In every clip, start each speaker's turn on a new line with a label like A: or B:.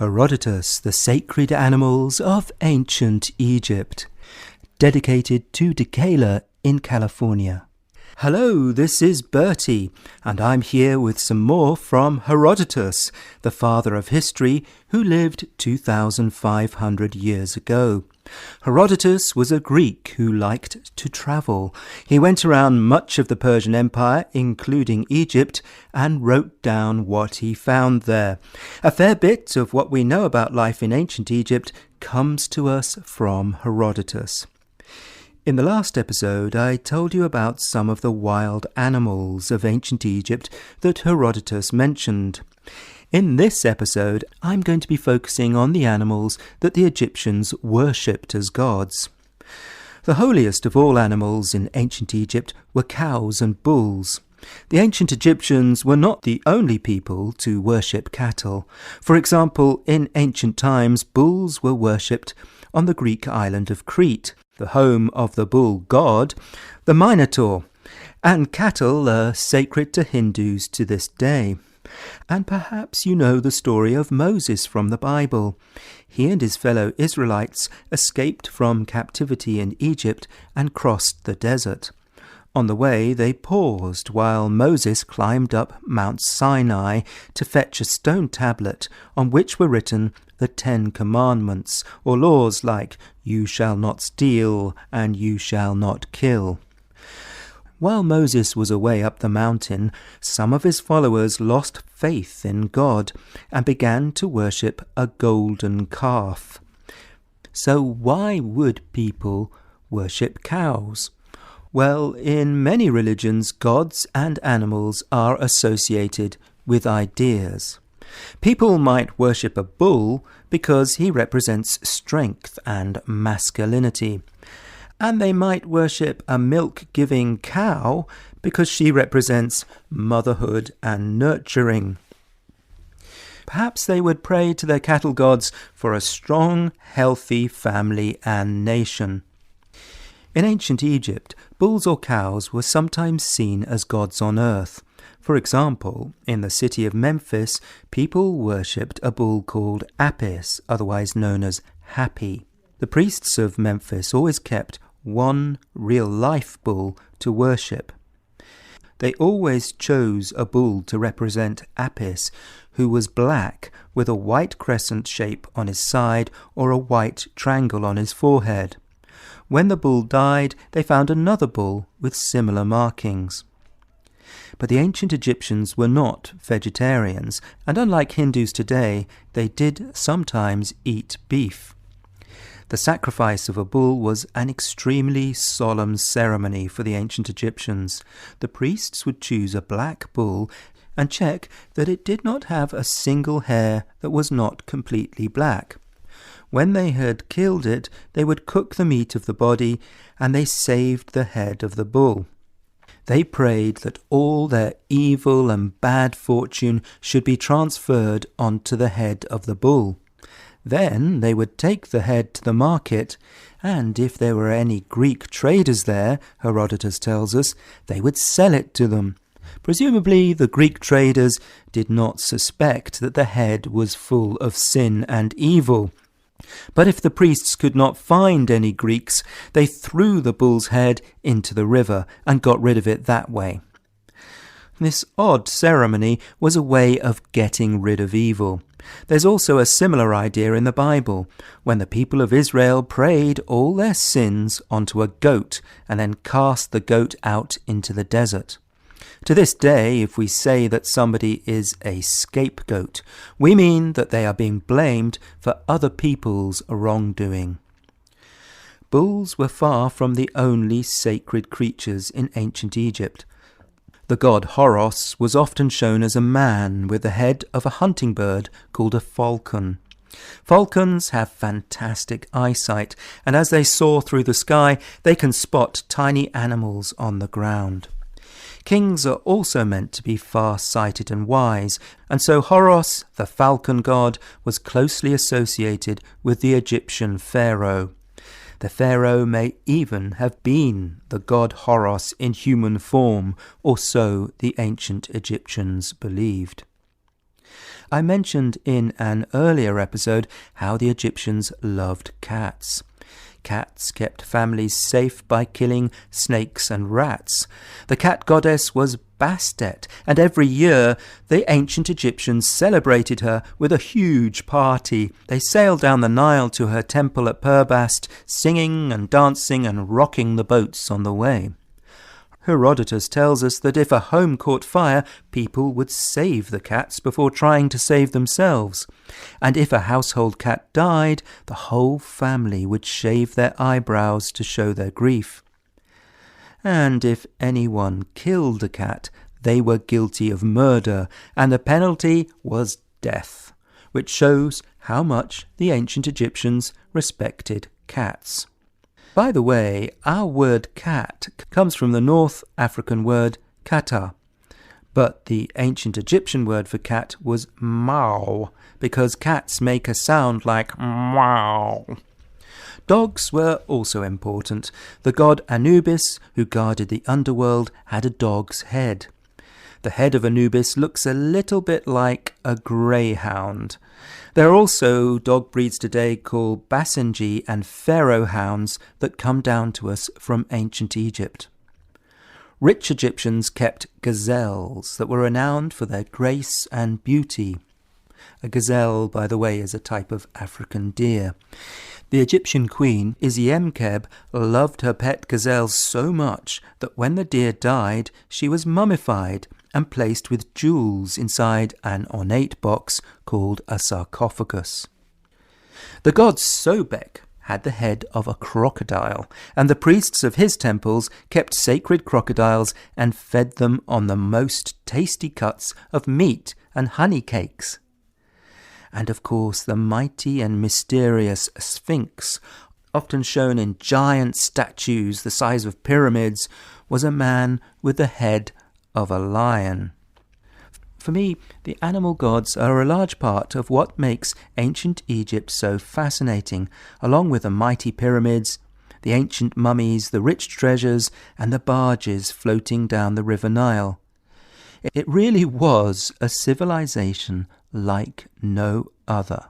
A: Herodotus, the Sacred Animals of Ancient Egypt, dedicated to Decatur in California. Hello, this is Bertie, and I'm here with some more from Herodotus, the father of history, who lived 2,500 years ago. Herodotus was a Greek who liked to travel. He went around much of the Persian Empire, including Egypt, and wrote down what he found there. A fair bit of what we know about life in ancient Egypt comes to us from Herodotus. In the last episode, I told you about some of the wild animals of ancient Egypt that Herodotus mentioned. In this episode, I'm going to be focusing on the animals that the Egyptians worshipped as gods. The holiest of all animals in ancient Egypt were cows and bulls. The ancient Egyptians were not the only people to worship cattle. For example, in ancient times, bulls were worshipped on the Greek island of Crete, the home of the bull god, the Minotaur, and cattle are sacred to Hindus to this day. And perhaps you know the story of Moses from the Bible. He and his fellow Israelites escaped from captivity in Egypt and crossed the desert. On the way, they paused while Moses climbed up Mount Sinai to fetch a stone tablet on which were written the 10 Commandments, or laws like, "You shall not steal," and "You shall not kill." While Moses was away up the mountain, some of his followers lost faith in God and began to worship a golden calf. So why would people worship cows? Well, in many religions, gods and animals are associated with ideas. People might worship a bull because he represents strength and masculinity. And they might worship a milk-giving cow because she represents motherhood and nurturing. Perhaps they would pray to their cattle gods for a strong, healthy family and nation. In ancient Egypt, bulls or cows were sometimes seen as gods on earth. For example, in the city of Memphis, people worshipped a bull called Apis, otherwise known as Happy. The priests of Memphis always kept one real-life bull to worship. They always chose a bull to represent Apis, who was black with a white crescent shape on his side or a white triangle on his forehead. When the bull died, they found another bull with similar markings. But the ancient Egyptians were not vegetarians, and unlike Hindus today, they did sometimes eat beef. The sacrifice of a bull was an extremely solemn ceremony for the ancient Egyptians. The priests would choose a black bull and check that it did not have a single hair that was not completely black. When they had killed it, they would cook the meat of the body, and they saved the head of the bull. They prayed that all their evil and bad fortune should be transferred onto the head of the bull. Then they would take the head to the market, and if there were any Greek traders there, Herodotus tells us, they would sell it to them. Presumably the Greek traders did not suspect that the head was full of sin and evil. But if the priests could not find any Greeks, they threw the bull's head into the river and got rid of it that way. This odd ceremony was a way of getting rid of evil. There's also a similar idea in the Bible, when the people of Israel prayed all their sins onto a goat and then cast the goat out into the desert. To this day, if we say that somebody is a scapegoat, we mean that they are being blamed for other people's wrongdoing. Bulls were far from the only sacred creatures in ancient Egypt. The god Horus was often shown as a man with the head of a hunting bird called a falcon. Falcons have fantastic eyesight, and as they soar through the sky, they can spot tiny animals on the ground. Kings are also meant to be far-sighted and wise, and so Horus, the falcon god, was closely associated with the Egyptian pharaoh. The pharaoh may even have been the god Horus in human form, or so the ancient Egyptians believed. I mentioned in an earlier episode how the Egyptians loved cats. Cats kept families safe by killing snakes and rats. The cat goddess was Bastet, and every year the ancient Egyptians celebrated her with a huge party. They sailed down the Nile to her temple at Perbast, singing and dancing and rocking the boats on the way. Herodotus tells us that if a home caught fire, people would save the cats before trying to save themselves. And if a household cat died, the whole family would shave their eyebrows to show their grief. And if anyone killed a cat, they were guilty of murder, and the penalty was death, which shows how much the ancient Egyptians respected cats. By the way, our word cat comes from the North African word kata, but the ancient Egyptian word for cat was mao, because cats make a sound like meow. Dogs were also important. The god Anubis, who guarded the underworld, had a dog's head. The head of Anubis looks a little bit like a greyhound. There are also dog breeds today called Basenji and Pharaoh hounds that come down to us from ancient Egypt. Rich Egyptians kept gazelles that were renowned for their grace and beauty. A gazelle, by the way, is a type of African deer. The Egyptian queen, Isiemkeb, loved her pet gazelles so much that when the deer died, she was mummified and placed with jewels inside an ornate box called a sarcophagus. The god Sobek had the head of a crocodile, and the priests of his temples kept sacred crocodiles and fed them on the most tasty cuts of meat and honey cakes. And of course the mighty and mysterious Sphinx, often shown in giant statues the size of pyramids, was a man with the head of a lion. For me, the animal gods are a large part of what makes ancient Egypt so fascinating, along with the mighty pyramids, the ancient mummies, the rich treasures, and the barges floating down the River Nile. It really was a civilization like no other.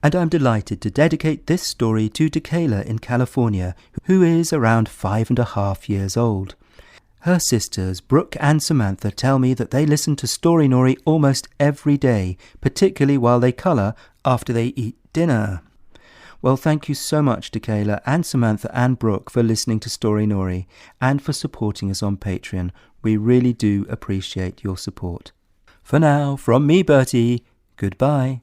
A: And I'm delighted to dedicate this story to Dekela in California, who is around 5.5 years old. Her sisters, Brooke and Samantha, tell me that they listen to Storynory almost every day, particularly while they colour after they eat dinner. Well, thank you so much, Dekela and Samantha and Brooke, for listening to Storynory and for supporting us on Patreon. We really do appreciate your support. For now, from me, Bertie, goodbye.